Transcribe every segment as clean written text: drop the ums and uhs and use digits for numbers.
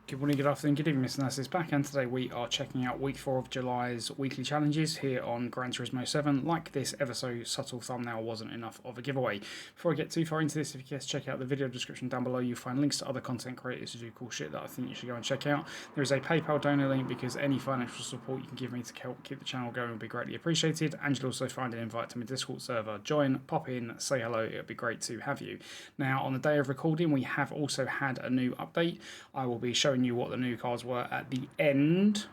Good morning, good afternoon, good evening, Mr. Nas is back, and today we are checking out week 4 of July's weekly challenges here on Gran Turismo 7. Like this ever so subtle thumbnail wasn't enough of a giveaway. Before I get too far into this, if you guys check out the video description down below, you'll find links to other content creators who do cool shit that I think you should go and check out. There is a PayPal donor link because any financial support you can give me to help keep the channel going will be greatly appreciated, and you'll also find an invite to my Discord server. Join, pop in, say hello, it would be great to have you. Now, on the day of recording, we have also had a new update. I will be showing you what the new cars were at the end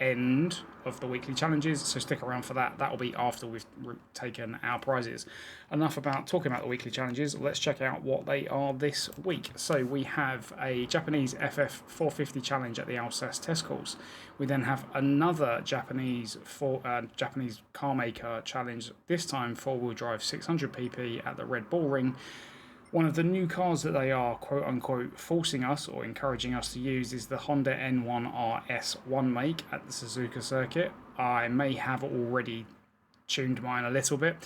of the weekly challenges, so stick around for that. That will be after we've taken our prizes. Enough about talking about the weekly challenges, let's check out what they are this week. So we have a Japanese FF 450 challenge at the Alsace test course. We then have another Japanese car maker challenge, this time 4-wheel drive 600 pp at the Red Bull Ring. One of the new cars that they are quote-unquote forcing us or encouraging us to use is the Honda N1 RS1 make at the Suzuka circuit. I may have already tuned mine a little bit.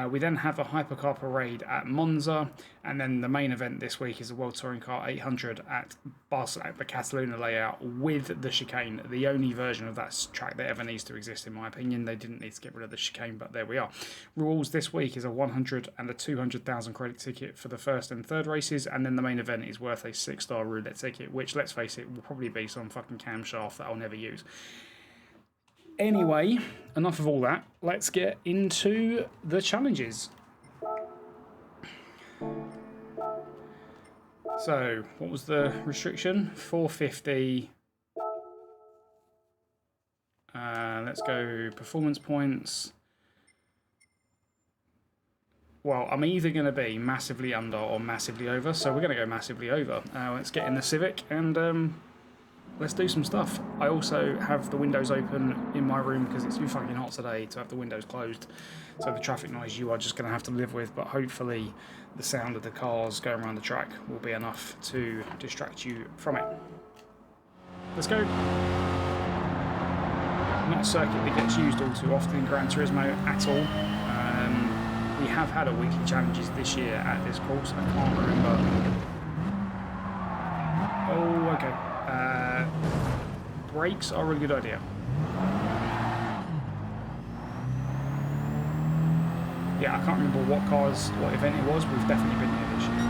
We then have a Hypercar parade at Monza, and then the main event this week is a World Touring Car 800 at the Catalunya layout with the chicane, the only version of that track that ever needs to exist in my opinion. They didn't need to get rid of the chicane, but there we are. Rules this week is a 100 and a 200,000 credit ticket for the first and third races, and then the main event is worth a 6-star roulette ticket, which, let's face it, will probably be some fucking camshaft that I'll never use. Anyway, enough of all that. Let's get into the challenges. So, what was the restriction? 450. Let's go performance points. Well, I'm either going to be massively under or massively over, so we're going to go massively over. Let's get in the Civic and let's do some stuff. I also have the windows open in my room because it's too fucking hot today to have the windows closed. So the traffic noise you are just going to have to live with, but hopefully the sound of the cars going around the track will be enough to distract you from it. Let's go. Not a circuit that gets used all too often in Gran Turismo at all. We have had a weekly challenges this year at this course. I can't remember. Oh, okay. Brakes are a good idea. Yeah, I can't remember what event it was. We've definitely been here this year.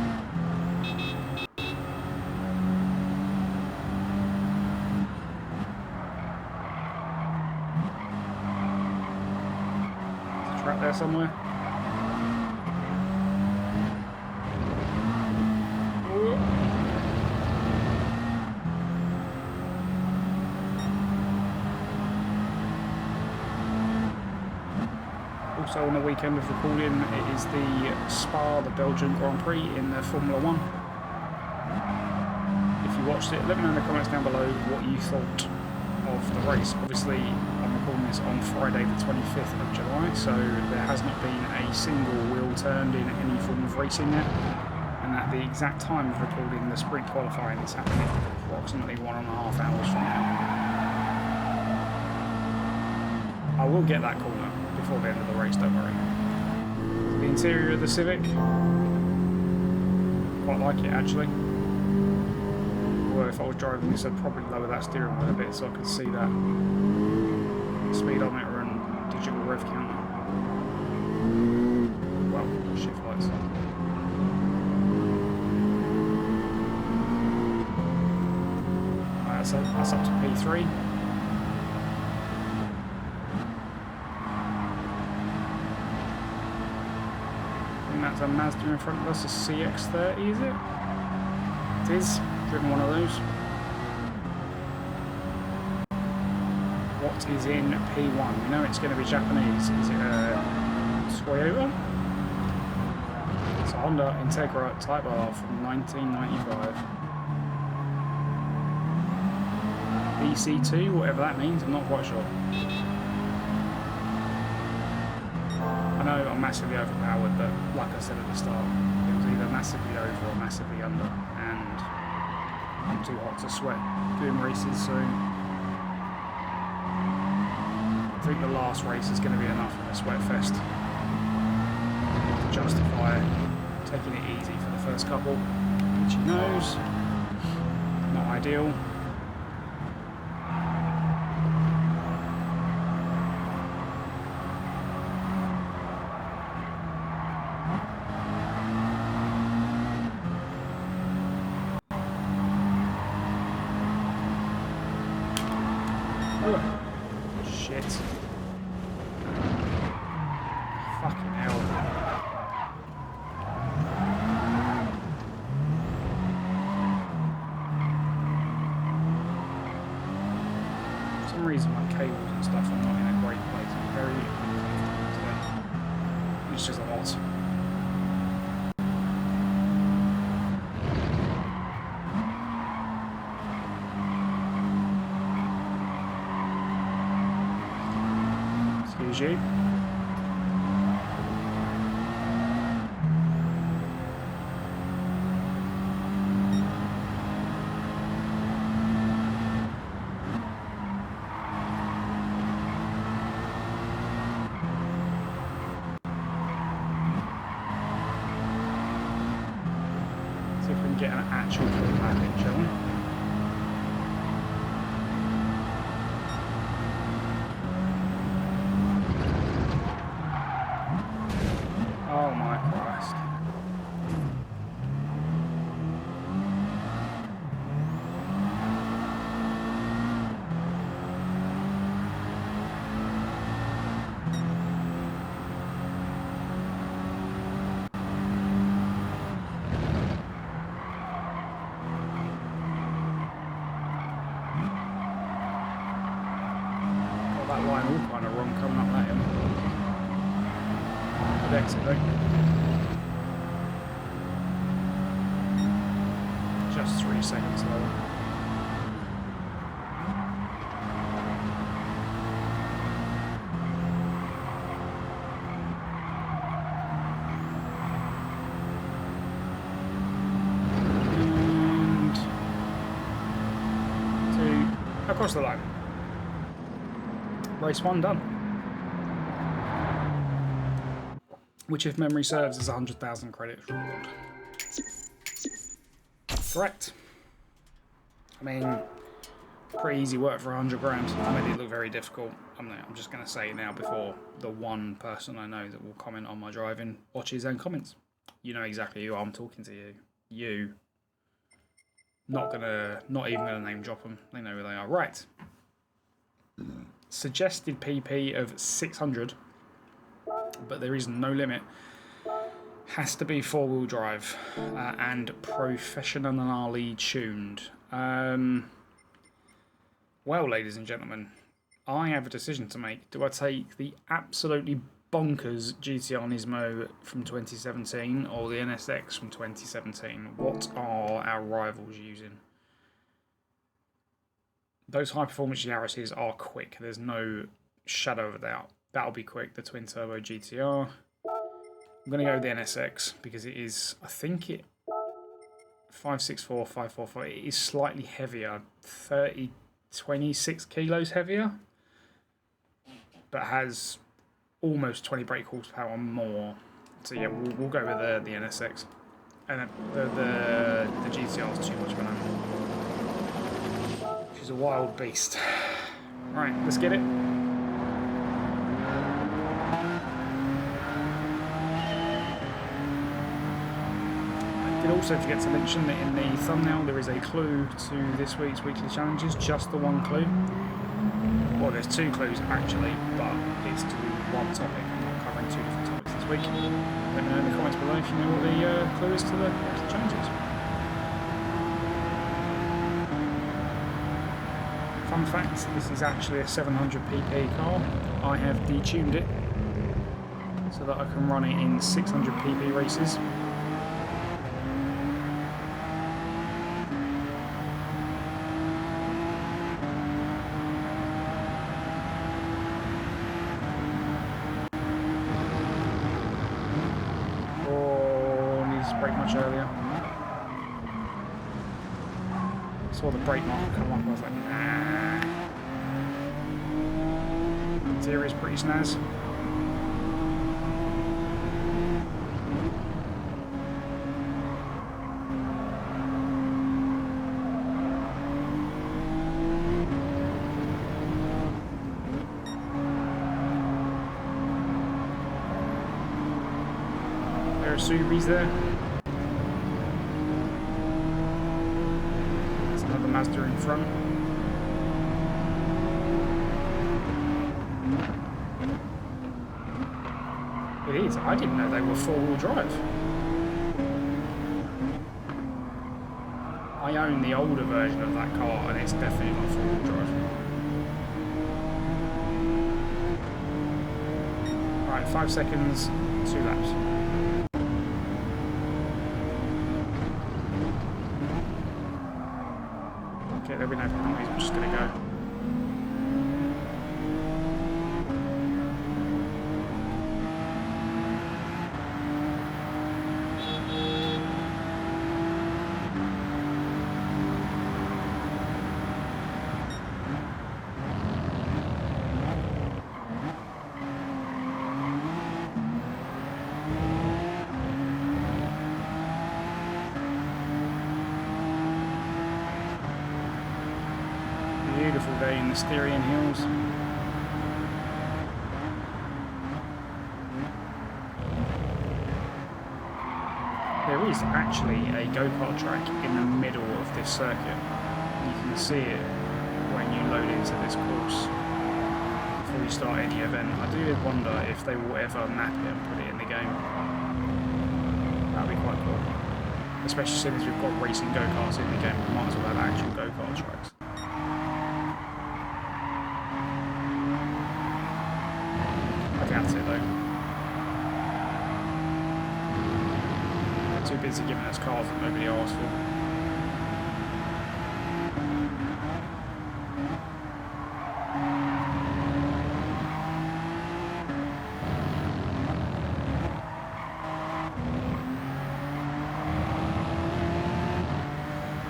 There's a track there somewhere. Also on the weekend of recording, it is the Spa, the Belgian Grand Prix in the Formula 1. If you watched it, let me know in the comments down below what you thought of the race. Obviously, I'm recording this on Friday the 25th of July, so there has not been a single wheel turned in any form of racing yet. And at the exact time of recording, the sprint qualifying is happening approximately 1.5 hours from now. I will get that corner before the end of the race, don't worry. The interior of the Civic, quite like it actually. Although if I was driving this, I'd probably lower that steering wheel a bit so I could see that speedometer and digital rev counter. Well, shift lights. That's up to P3. That's a Mazda in front of us, a CX-30, is it? It is. Driven one of those. What is in P1? We know it's going to be Japanese. Is it a Toyota? It's a Honda Integra Type R from 1995. BC2, whatever that means, I'm not quite sure. I know I'm massively overpowered, but like I said at the start, it was either massively over or massively under, and I'm too hot to sweat doing races, so I think the last race is going to be enough of a sweat fest to justify taking it easy for the first couple. Itchy nose, not ideal. Oh, shit. Fucking hell. For some reason my cables and stuff are not in a great place. I'm very uncomfortable today. It's just a lot. Excuse you. See if we can get an actual full lap in, shall we? Oh my Christ. Got that line all kind of wrong coming up that hill. Good exit though. Just 3 seconds lower. And 2 across the line. Race 1 done. Which, if memory serves, is 100,000 credits reward. Correct. I mean, pretty easy work for 100 grand. I made it look very difficult. I'm just going to say it now before the one person I know that will comment on my driving watches and comments. You know exactly who I'm talking to. You. Not even gonna name drop them. They know who they are. Right. Suggested PP of 600, but there is no limit. Has to be 4-wheel drive and professionally tuned. Well, ladies and gentlemen, I have a decision to make. Do I take the absolutely bonkers GTR Nismo from 2017 or the NSX from 2017? What are our rivals using? Those high-performance Yaris's are quick. There's no shadow of a doubt. That'll be quick, the twin-turbo GTR. I'm going to go with the NSX because it is, I think it, 564, 544, it is slightly heavier, 26 kilos heavier, but has almost 20 brake horsepower more. So yeah, we'll go with the NSX. And the GTR is too much of an animal. She's a wild beast. Right, let's get it. I did also forget to mention that in the thumbnail there is a clue to this week's weekly challenges, just the one clue. Well, there's 2 clues actually, but it's to one topic. I'm not covering 2 different topics this week. Let me know in the comments below if you know what the clue is to the challenges. Fun fact, this is actually a 700 pp car. I have detuned it so that I can run it in 600 pp races. Oh, needs to brake much earlier. Saw the brake marker come up, I was like, nah. Interior is pretty snaz. There are Subis there. There's another Mazda in front. It is. I didn't know they were four-wheel drive. I own the older version of that car, and it's definitely not four-wheel drive. Right, 5 seconds, 2 laps. Okay, there'll be no penalties. I'm just going to go. Beautiful day in the Styrian Hills. There is actually a go-kart track in the middle of this circuit. You can see it when you load into this course before you start any event. I do wonder if they will ever map it and put it in the game. That would be quite cool. Especially since we've got racing go-karts in the game, we might as well have actual go-kart tracks. I doubt it though. They're too busy giving us cars that nobody asked for.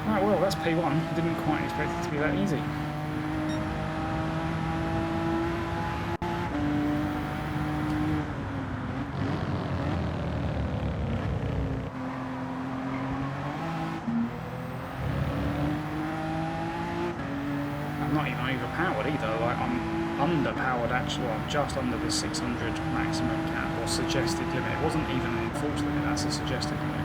Right, well, that's P1. Didn't quite expect it to be that easy. Not even overpowered either, like I'm underpowered actually, I'm just under the 600 maximum cap or suggested limit. It wasn't even an enforced limit, that's a suggested limit.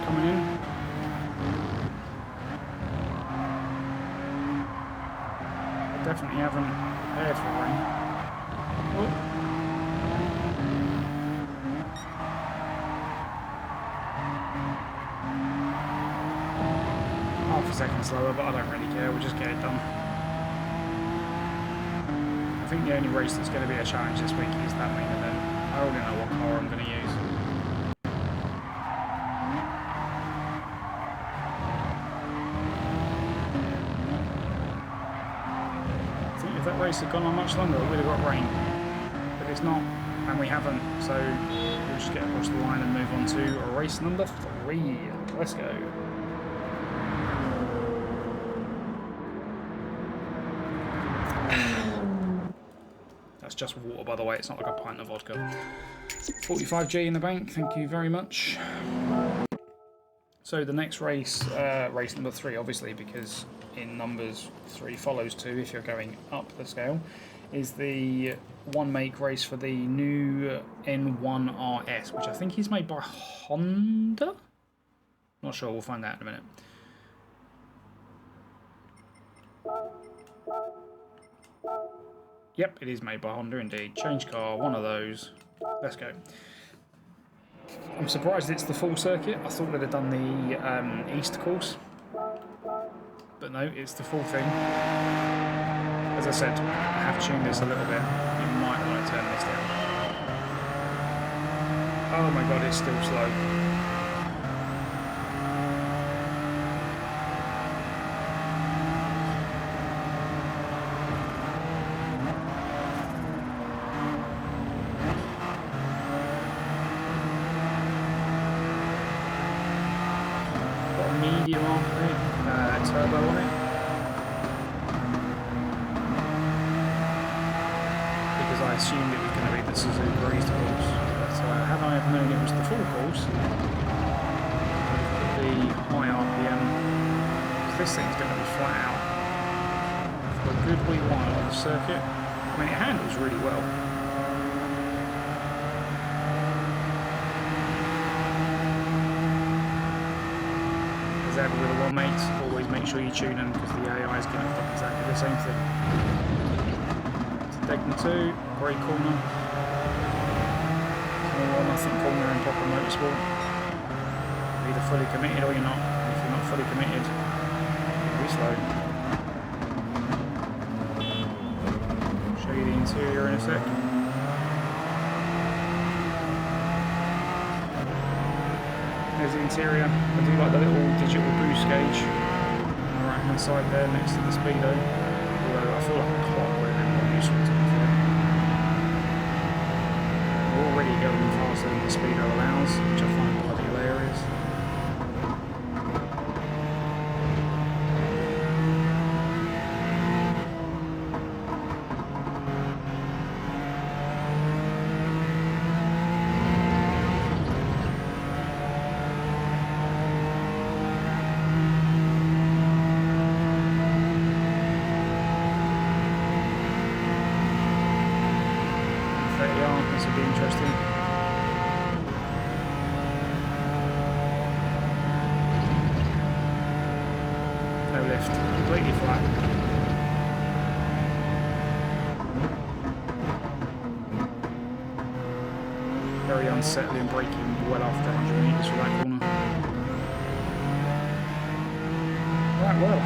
Coming in. I definitely haven't prepared for rain. Oh. Half a second slower, but I don't really care, we'll just get it done. I think the only race that's going to be a challenge this week is that main event. I already know what car I'm going to use. If that race had gone on much longer, we would have got rain. But it's not, and we haven't, so we'll just get across the line and move on to race number 3. Let's go. That's just water, by the way, it's not like a pint of vodka. 45G in the bank, thank you very much. So the next race, race number 3, obviously, because in numbers 3 follows 2 if you're going up the scale, is the one make race for the new N1 RS, which I think is made by Honda? Not sure, we'll find out in a minute. Yep, it is made by Honda indeed. Change car, one of those. Let's go. I'm surprised it's the full circuit. I thought they'd have done the East course. But no, it's the full thing. As I said, I have tuned this a little bit. You might want to turn this down. Oh my god, it's still slow. Got a medium on it, turbo on it. assumed it was going to be the Suzuka East course, but had I have known it was the full course, the high RPM, this thing's going to be flat out for a good wee while on the circuit. I mean, it handles really well. As ever with the one mates, always make sure you tune them because the AI is going to do exactly the same thing. Degna 2, great corner. All or nothing corner in proper motorsport. You're either fully committed or you're not. If you're not fully committed, you'll be slow. Show you the interior in a sec. There's the interior. I do like the little digital boost gauge on the right hand side there next to the speedo. Although I feel like a clock would have been more useful to be fair. We're already going faster than the speedo allows, which I find bloody hilarious. This will be interesting. No lift, completely flat. Very unsettling braking well after 100 metres for that corner. Right, well.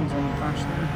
On the flash there.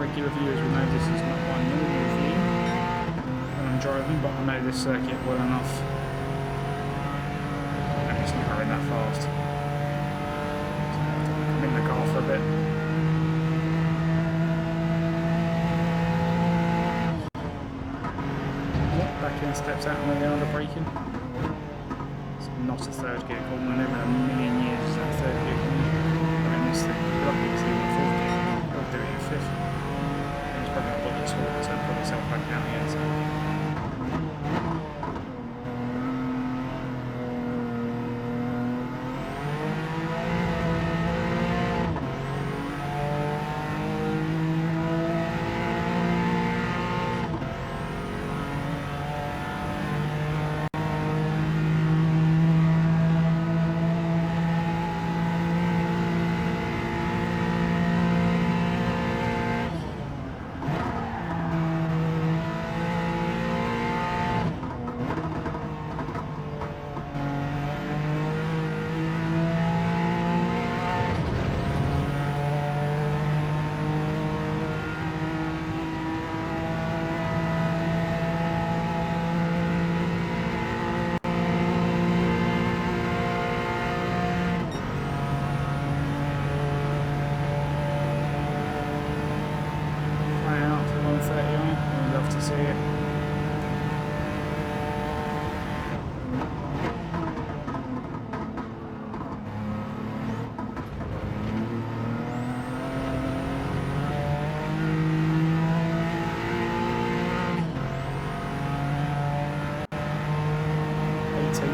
Regular viewers will know this is not my normal view when I'm driving, but I know this circuit well enough and it's not going that fast. So I'm in the car for a bit. Back in, steps out and they are braking. It's not a third gear corner, never in a million years is that a third gear corner. I mean, this thing, lucky it's even a fourth gear corner, I'll do it in a fifth. Probably not bloody small, so I'll put myself back down again. So. See it.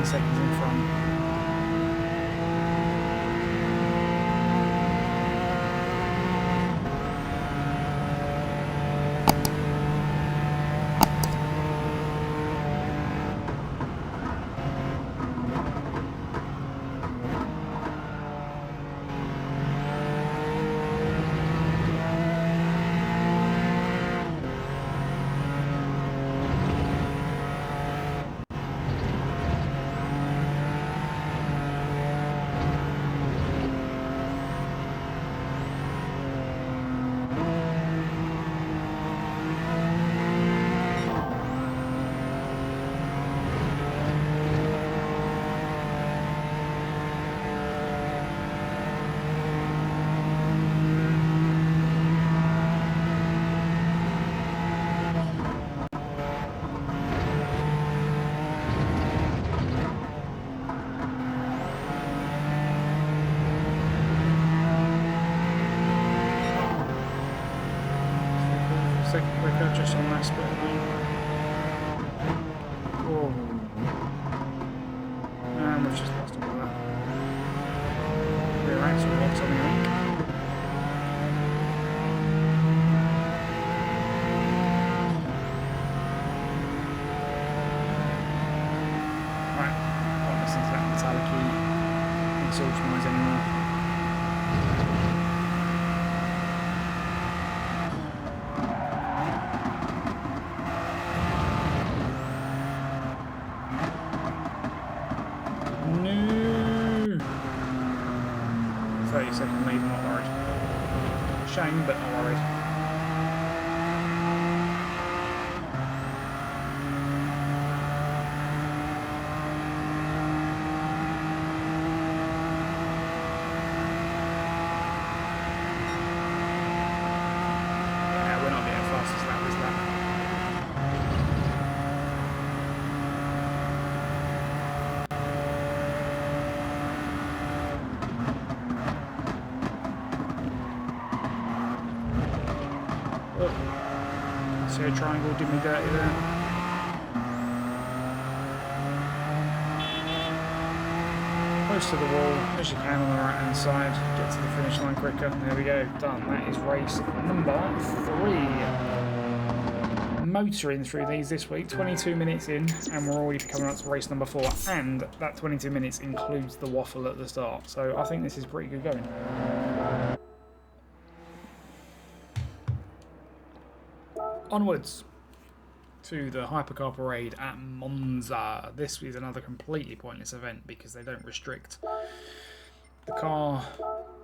Seconds in front. second quicker just on that split lane. Oh. And we've just lost all of that. Rear axle locked on the link. Right, not listening to that metallic exhaust noise anymore. No! 30-second lead, I'm not worried. Shame, but not worried. Yeah, we're not getting fastest lap this lap. See a triangle did me dirty there. Close to the wall as you can on the right hand side. Get to the finish line quicker. There we go, done. That is race number 3. Motoring through these this week, 22 minutes in, and we're already coming up to race number 4. And that 22 minutes includes the waffle at the start. So I think this is pretty good going. Onwards to the Hypercar Parade at Monza. This is another completely pointless event because they don't restrict the car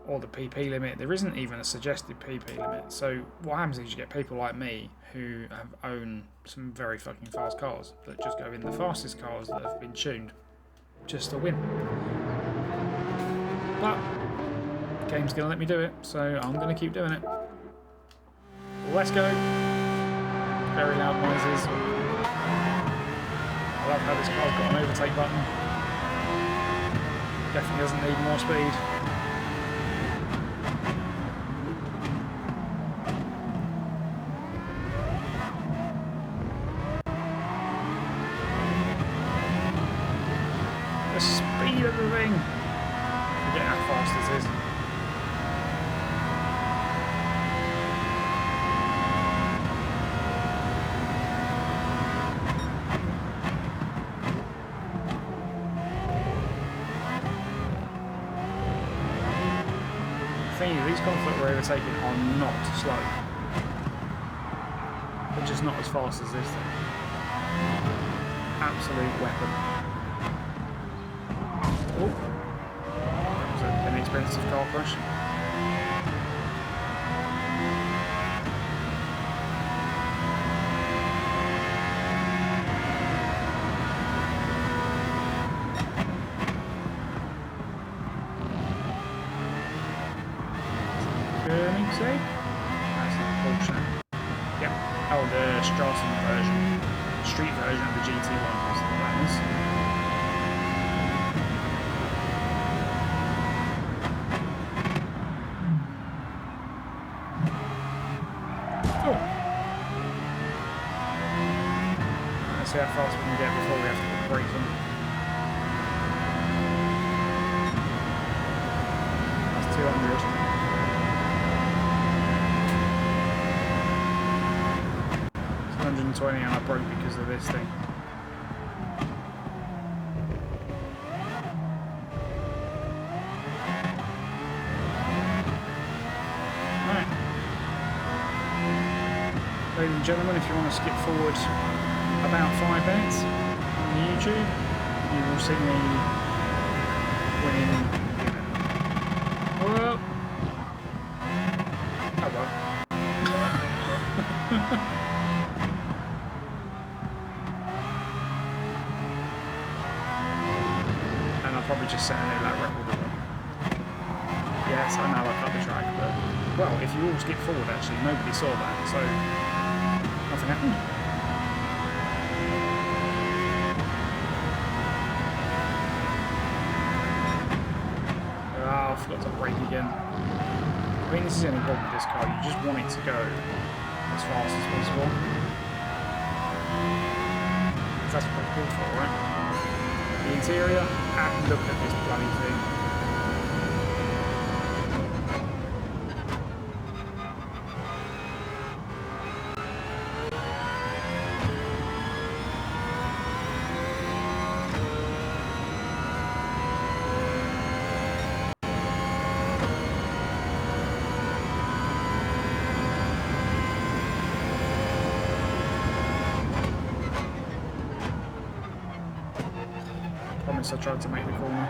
or the PP limit. There isn't even a suggested PP limit. So what happens is you get people like me who own some very fucking fast cars that just go in the fastest cars that have been tuned just to win. But the game's going to let me do it, so I'm going to keep doing it. Let's go. Very loud noises. I love how this car's got an overtake button. Definitely doesn't need more speed. The speed of the thing. Forget how fast this is. These cars that we're overtaking are not slow. They're just not as fast as this thing. Absolute weapon. Oh, that was an inexpensive car crash. That's the Porsche. Yep. Oh, the Strassen version. Street version of the GT1. That's what that is. Oh. Let's see how fast we can get before we have to put the brakes on. That's 200. 120 and I broke because of this thing. Right. Ladies and gentlemen, if you want to skip forward about 5 minutes on YouTube, you will see me winning. Well, oh well. Probably just set a new lap record. Yes, I know I cut the track, but well, if you all skip forward, actually, nobody saw that, so nothing happened. Oh, I forgot to brake again. I mean, this is any problem with this car. You just want it to go as fast as possible. That's what they're called for, right? The interior, and look at this bloody thing. I tried to make the corner.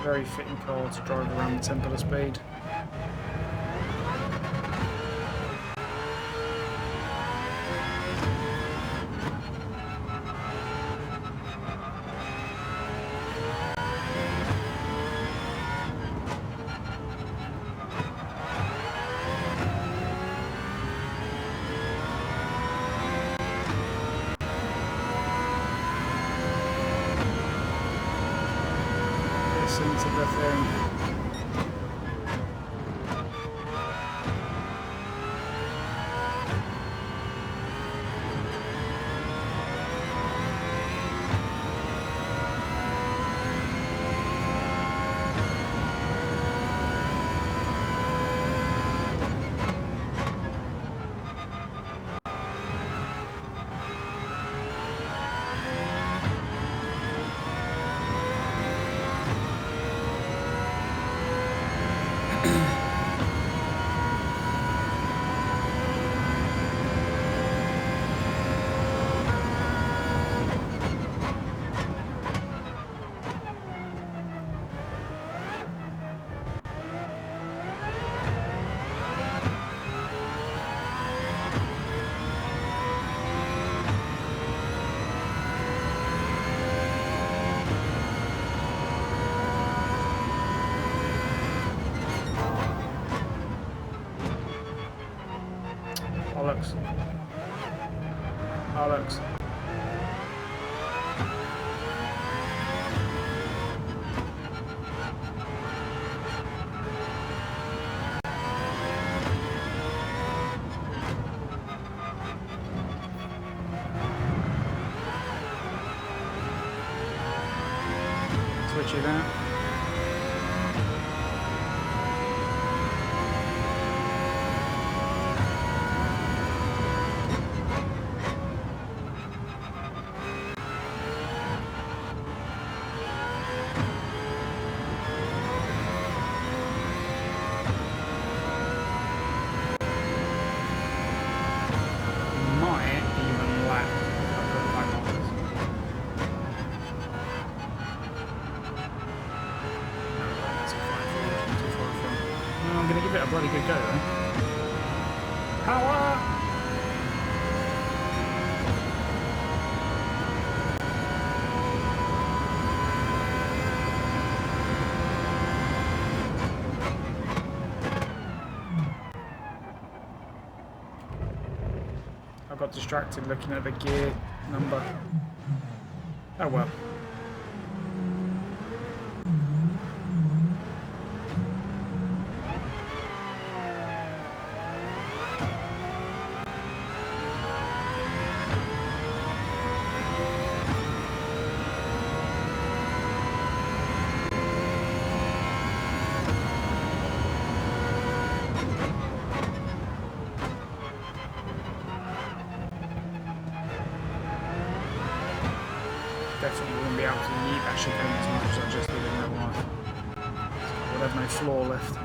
Very fitting car to drive around the temple of speed. Into the thing. Alex. Switchy there. Bloody good go then. Power! I got distracted looking at the gear number. Oh well. Definitely wouldn't be able to yeet that chicane as much as I just did in real life. I would have no floor lift.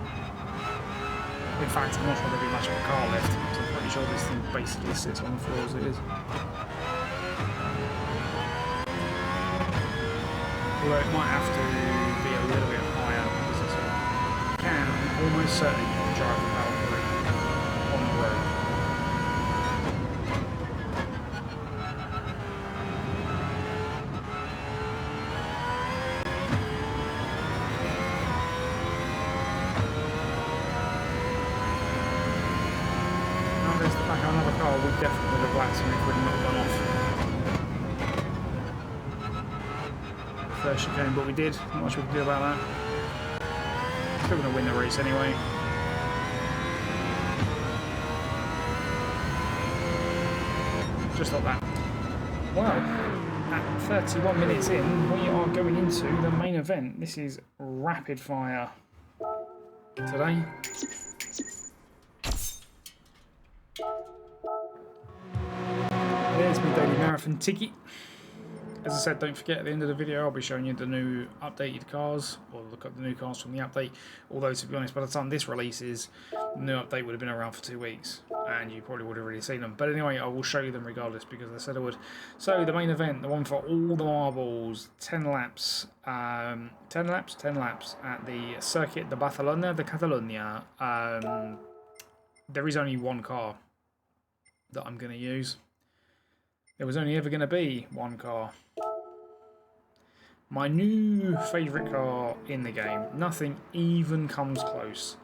In fact, I'm not sure there'd be much of a car lift, so I'm pretty sure this thing basically sits on the floor as it is. Although it might have to be a little bit higher because it's I'm almost certain you can drive the Valkyrie on the road. have another car, we definitely would have lapped him if we'd not gone off. First chicane, but we did. Not much we can do about that. Still going to win the race anyway. Just like that. Wow. At 31 minutes in, we are going into the main event. This is rapid fire today. There's my daily marathon ticket. As I said, don't forget at the end of the video I'll be showing you the new updated cars, or look at the new cars from the update. Although to be honest, by the time this releases, the new update would have been around for 2 weeks and you probably would have already seen them. But anyway, I will show you them regardless because I said I would. So the main event, the one for all the marbles, 10 laps, 10 laps at the circuit de Barcelona de Catalunya. There is only one car that I'm going to use. There was only ever going to be one car. My new favourite car in the game. Nothing even comes close.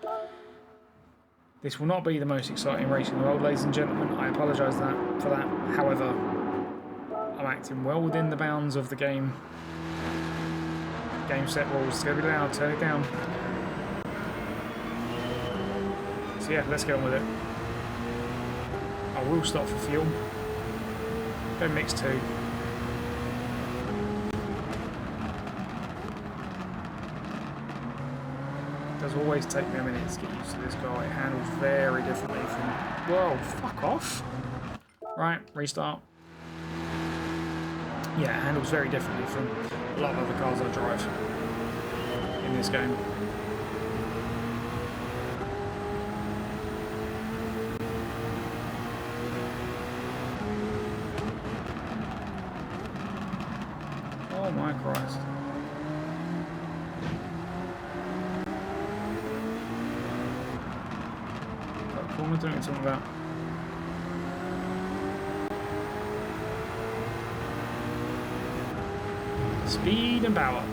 This will not be the most exciting race in the world, ladies and gentlemen. I apologise for that. However, I'm acting well within the bounds of the game. Game set rules. It's going to be loud. Turn it down. So yeah, let's get on with it. I will stop for fuel. Don't mix two. It does always take me a minute to get used to this car. It handles very differently from... Whoa, fuck off. Right, restart. Yeah, it handles very differently from a lot of other cars I drive in this game. Oh my Christ. What am I doing something about? Speed and power.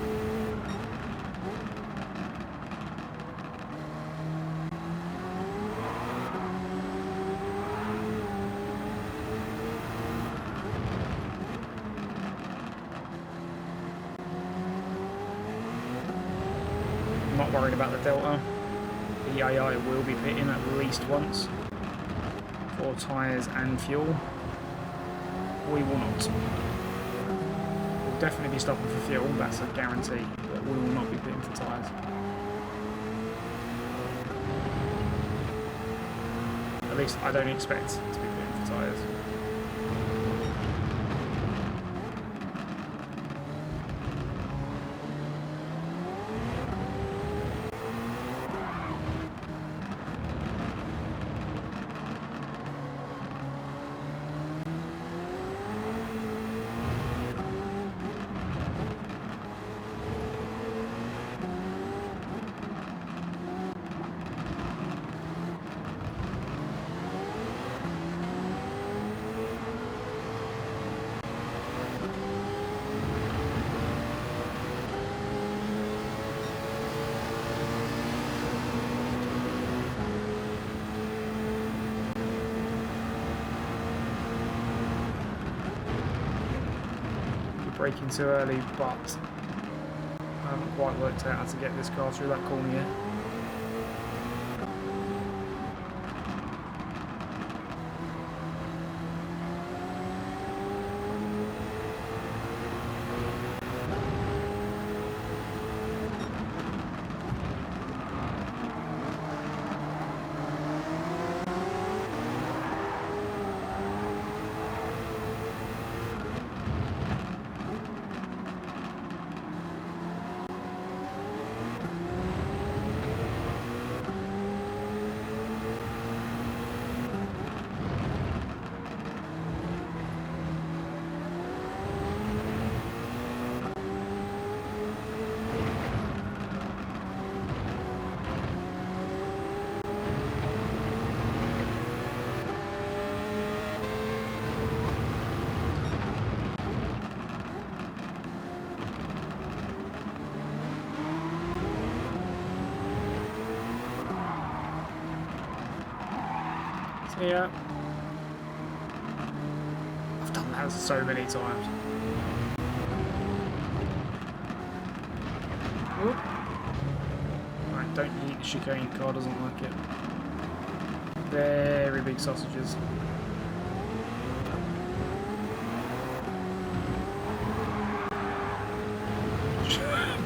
Not worried about the Delta. The AI will be pitting at least once for tyres and fuel. We will not. We'll definitely be stopping for fuel, that's a guarantee, but we will not be pitting for tyres. At least I don't expect to be pitting for tyres. Braking too early, but I haven't quite worked out how to get this car through that corner yet. Yeah, has so many times. Oop. Right, don't eat the chicane, car doesn't like it. Very big sausages.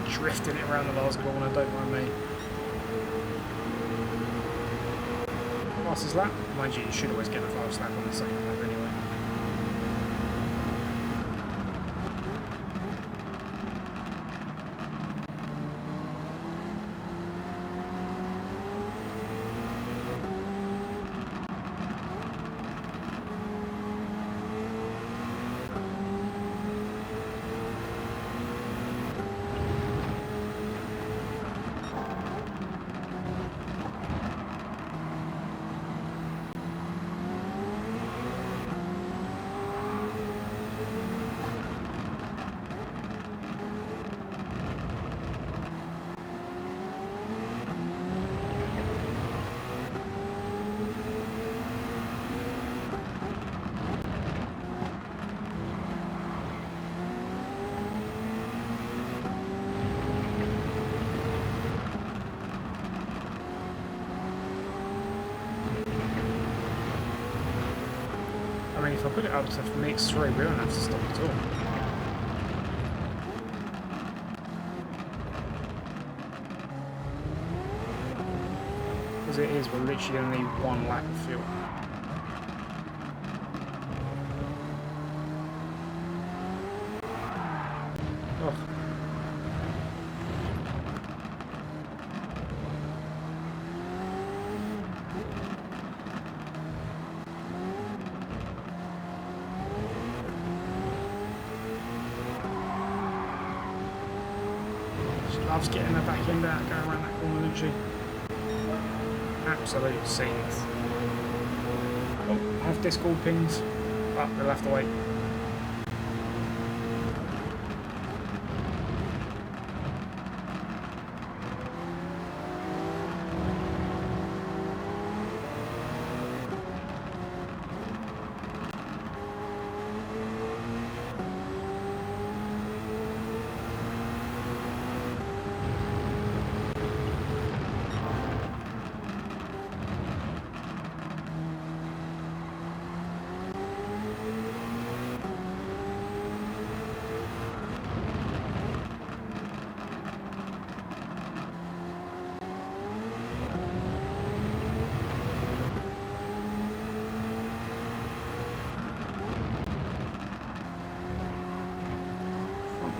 Drifting it around the last corner, don't mind me. Fastest lap? Mind you, you should always get the fastest lap on the second lap anyway. I mean, if I put it up to the next 3, we don't have to stop at all. As it is, we're literally going to need 1 lap of fuel. Oh. She loves getting her back end out, going around that corner, doesn't she? Absolute scenes. Oh, half Discord pings, but they'll have to wait.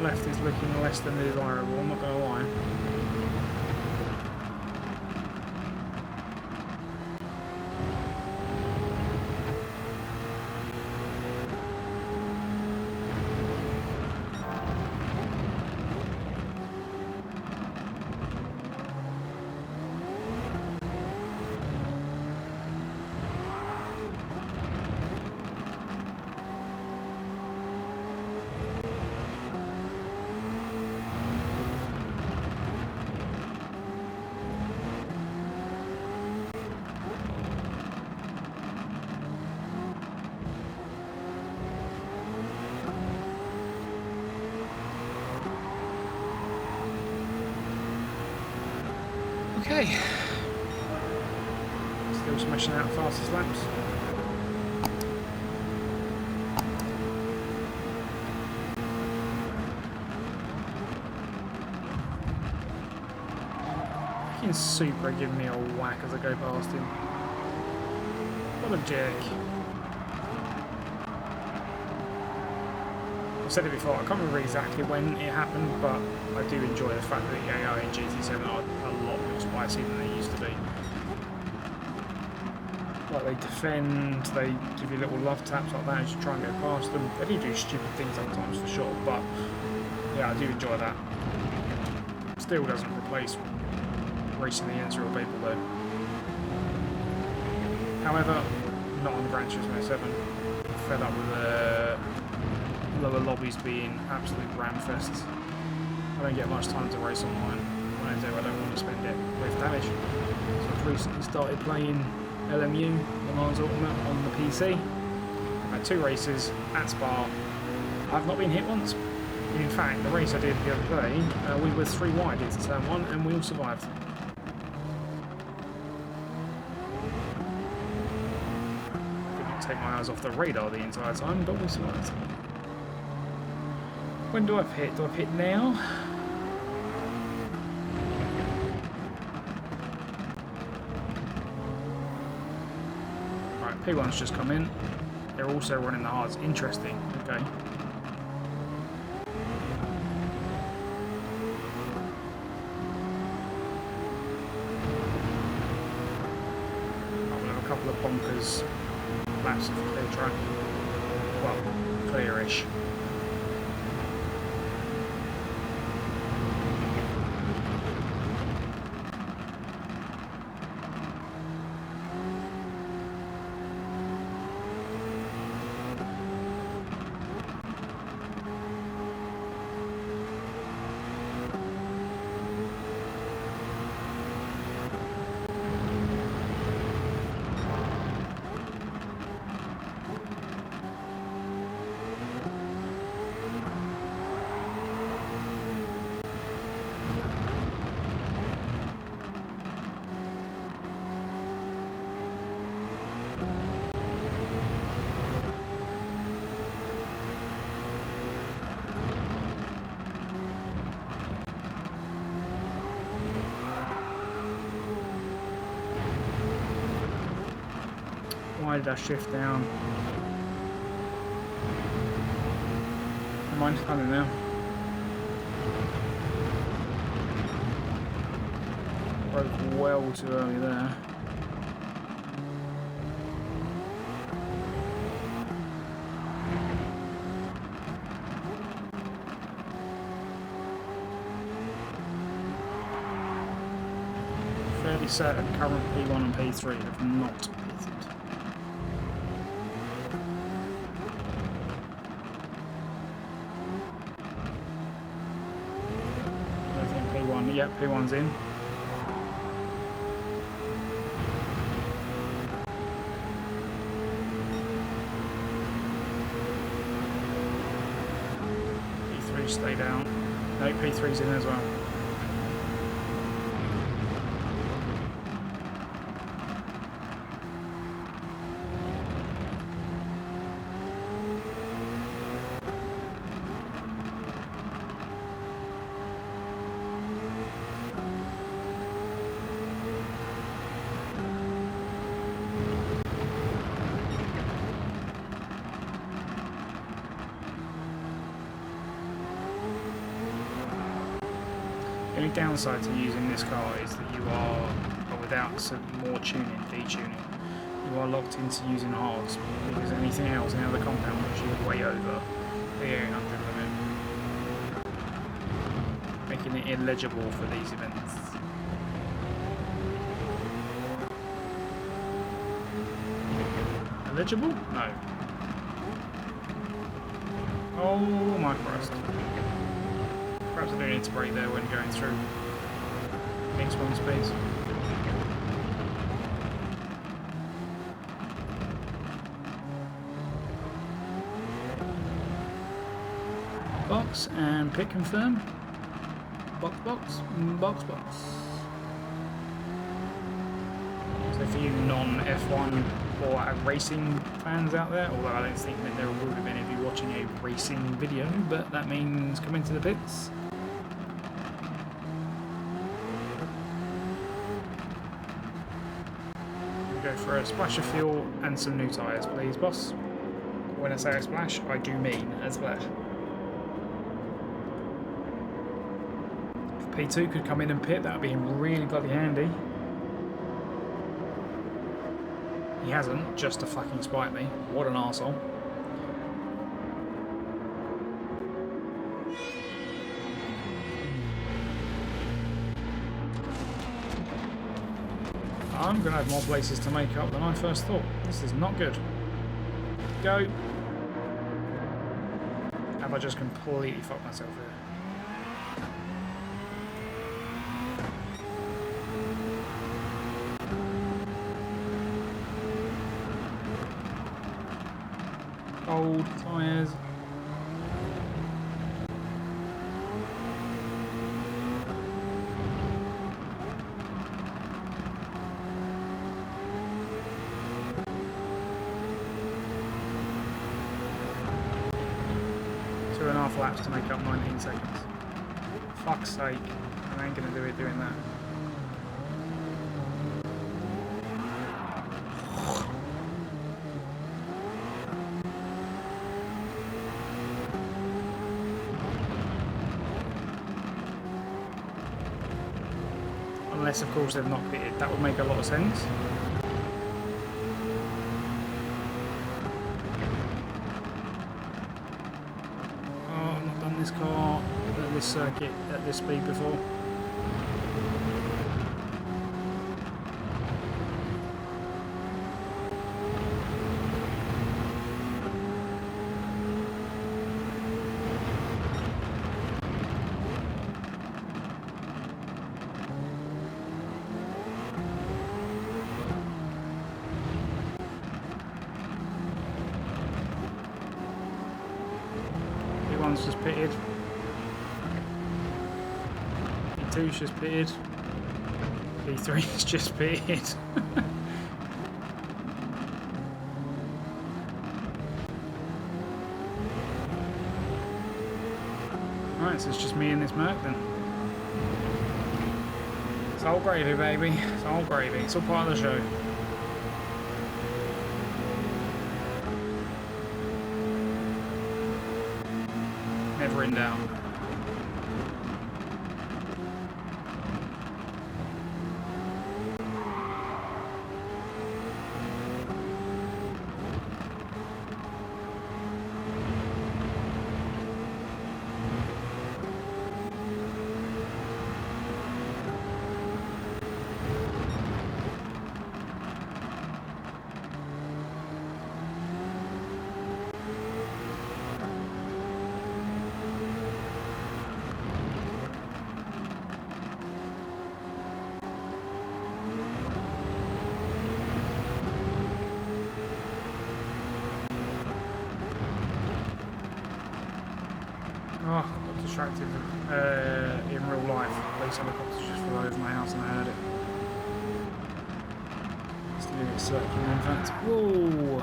Left is looking less than desirable, I'm not going to lie. Okay, still smashing out fastest laps. Fucking Supra giving me a whack as I go past him. What a jerk. I've said it before, I can't remember exactly when it happened, but I do enjoy the fact that the AI in GT7 are a lot more spicy than they used to be. Like, they defend, they give you little love taps like that as you try and go past them. They do stupid things sometimes for sure, but yeah, I do enjoy that. Still doesn't replace racing against real people though. However, not on Gran Turismo 7. Fed up with the lower lobbies being absolute ramfests. I don't get much time to race online. When I do, I don't want to spend it with damage. So I've recently started playing LMU, Le Mans Ultimate, on the PC. I had 2 races at Spa. I've not been hit once. In fact, the race I did the other day, we were 3 wide into turn 1 and we all survived. Couldn't take my eyes off the radar the entire time, but we survived. When do I pit? Do I pit now? Right, P1's just come in. They're also running the hards. Interesting. Okay. I'll have a couple of bonkers laps of clear track. Well, clearish. Why did I shift down? Never mind, I don't know. Broke well too early there. Fairly certain current P1 and P3 have not pitted. Yep, P1's in. P3 stay down. No, P3's in as well. The only downside to using this car is that you are, without some more tuning, detuning, you are locked into using hards, because anything else, any other compound which you're way over the 800 limit, making it illegible for these events. Illegible? No. Oh my Christ. Perhaps I do need to brake there when going through X1 speeds. Box and pit confirm. Box, box, box, box. So for you non-F1 or racing fans out there, although I don't think that there would have been if you're watching a racing video, but that means come into the pits. Go for a splash of fuel and some new tyres, please, boss. When I say a splash, I do mean a splash. If P2 could come in and pit, that would be really bloody handy. He hasn't, just to fucking spite me. What an arsehole. I'm going to have more places to make up than I first thought. This is not good. Go. Have I just completely fucked myself here? Cold tyres. Two and a half laps to make up 19 seconds. Fuck's sake, I ain't gonna do it doing that. Unless, of course, they've not pitted. That would make a lot of sense. Oh, I've not done this car at this circuit at this speed before. P1's just pitted. P2's just pitted. P3's just pitted. Right, so it's just me and this Merc then. It's all gravy, baby. It's all gravy. It's all part of the show. Never in doubt. Oh, I got distracted in real life. Police helicopters just flew over my house and I heard it. It's a little circular, in fact. Whoa!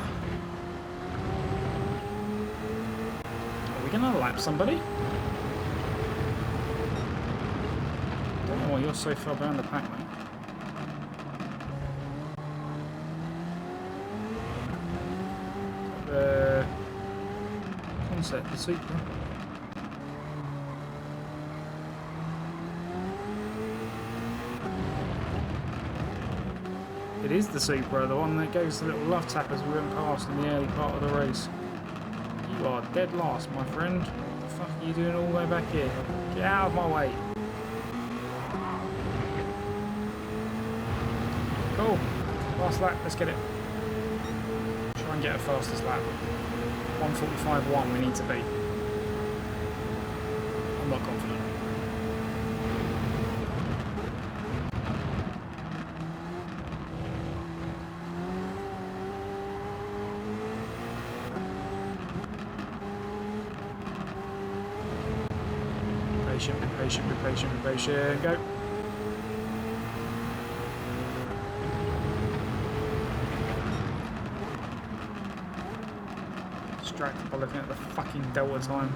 Are we going to lap somebody? I don't know why you're so far behind the pack, mate. Concept, the Supra. It is the Supra, the one that goes a little love tap as we went past in the early part of the race. You are dead last, my friend. What the fuck are you doing all the way back here? Get out of my way. Cool. Last lap, let's get it. Try and get a fastest lap. 1:45.1 we need to be. I'm not confident. Be patient, go. Distracted by looking at the fucking Delta time.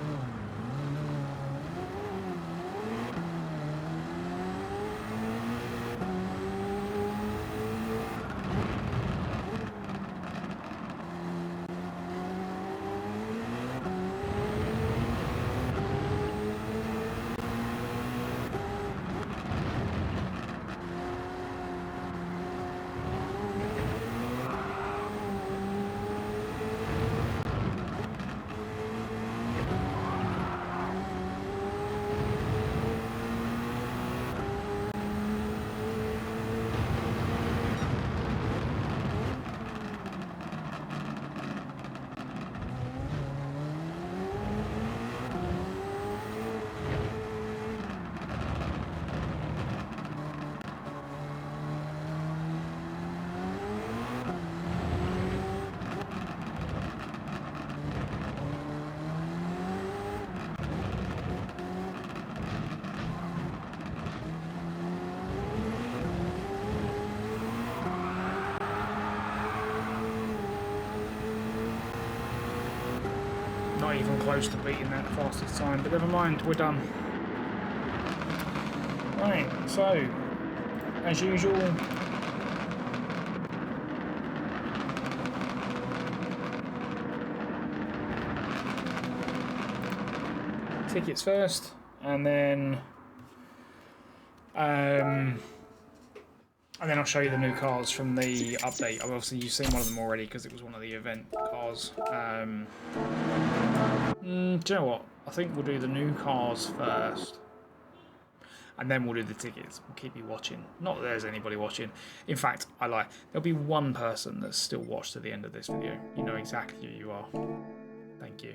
not even close to beating that fastest time, but never mind, we're done. Right, so, as usual, tickets first, and then I'll show you the new cars from the update. Obviously, you've seen one of them already because it was one of the event cars. Do you know what? I think we'll do the new cars first, and then we'll do the tickets. We'll keep you watching. Not that there's anybody watching. In fact, I lie. There'll be one person that's still watched to the end of this video. You know exactly who you are. Thank you.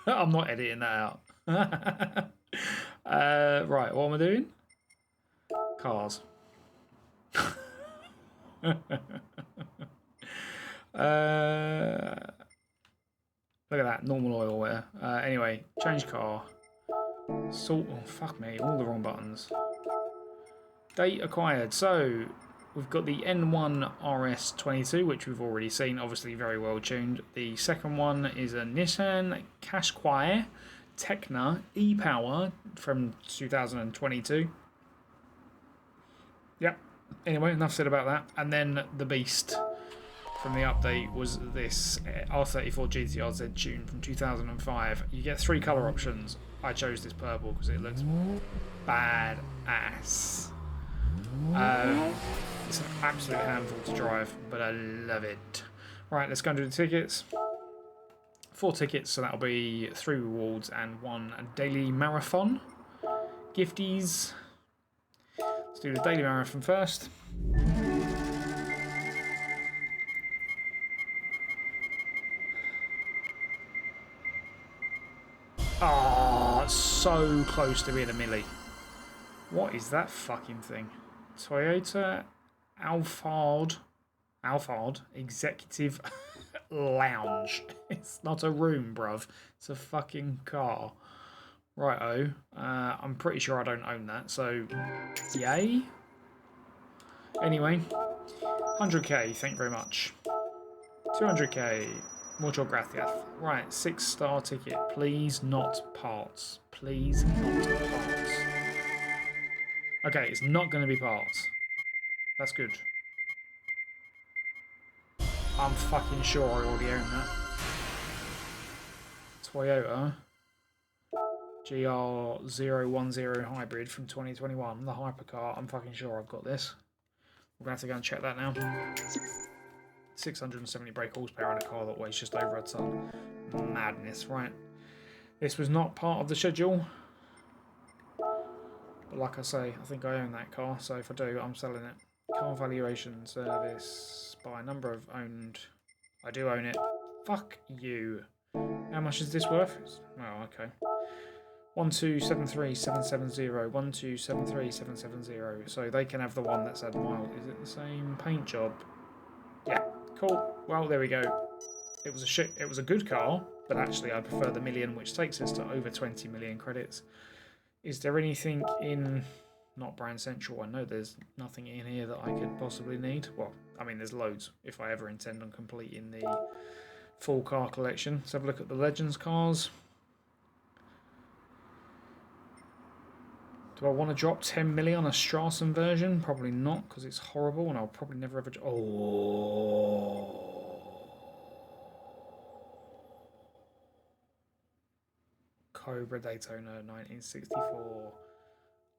I'm not editing that out. Right, what am I doing? Cars. Look at that, normal oil wear. Anyway, change car. Sort. Oh, fuck me, all the wrong buttons. Date acquired. So, we've got the N1 RS22, which we've already seen, obviously very well tuned. The second one is a Nissan Qashqai Tecna e-Power from 2022. Yep. Anyway, enough said about that. And then the beast from the update was this R34 GTR Z tune from 2005. You get 3 colour options. I chose this purple because it looks badass. It's an absolute handful to drive, but I love it. Right, let's go and do the tickets. 4 tickets, so that'll be 3 rewards and 1 daily marathon. Gifties. Let's do the daily marathon first. Ah, oh, so close to being a milli. What is that fucking thing? Toyota Alphard Executive Lounge. It's not a room, bruv. It's a fucking car. Righto. I'm pretty sure I don't own that, so yay. Anyway, 100k, thank you very much. 200k, mucho gracias. Right, 6-star ticket. Please not parts. Please not parts. Okay, it's not going to be parts. That's good. I'm fucking sure I already own that. Toyota GR010 Hybrid from 2021, the Hypercar. I'm fucking sure I've got this. We're going to have to go and check that now. 670 brake horsepower in a car that weighs just over a ton. Madness, right. This was not part of the schedule. But like I say, I think I own that car, so if I do, I'm selling it. Car valuation service by number of owned. I do own it. Fuck you. How much is this worth? Oh, okay. 1273770. 1273770. So they can have the one that's had mild. Is it the same paint job? Yeah. Cool. Well, there we go. It was a good car, but actually I prefer the million, which takes us to over 20 million credits. Is there anything in... Not Brand Central. I know there's nothing in here that I could possibly need. Well, I mean, there's loads if I ever intend on completing the full car collection. Let's have a look at the Legends cars. Do I want to drop 10 million on a Strassen version? Probably not, because it's horrible and I'll probably never ever... Oh... Cobra Daytona 1964.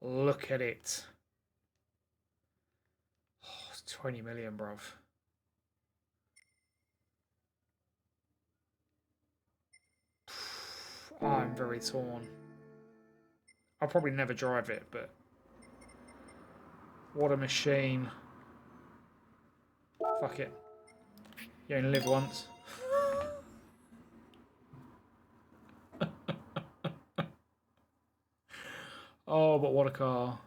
Look at it. Oh, it's 20 million, bruv. I'm very torn. I'll probably never drive it, but what a machine. Fuck it. You only live once. Oh, but what a car.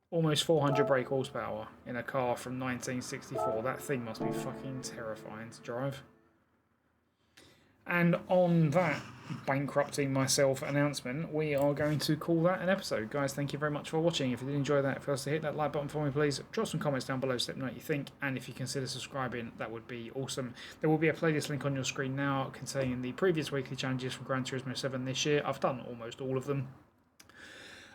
Almost 400 brake horsepower in a car from 1964. That thing must be fucking terrifying to drive. And on that bankrupting myself announcement, we are going to call that an episode. Guys, thank you very much for watching. If you did enjoy that, first to hit that like button for me, please. Drop some comments down below, let me know what you think, and if you consider subscribing, that would be awesome. There will be a playlist link on your screen now containing the previous weekly challenges from Gran Turismo 7 this year. I've done almost all of them.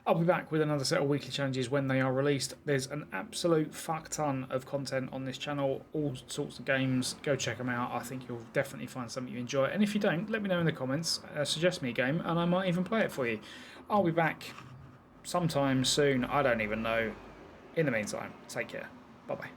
I'll be back with another set of weekly challenges when they are released. There's an absolute fuck ton of content on this channel, all sorts of games. Go check them out. I think you'll definitely find something you enjoy. And if you don't, let me know in the comments. Suggest me a game and I might even play it for you. I'll be back sometime soon. I don't even know. In the meantime, take care. Bye-bye.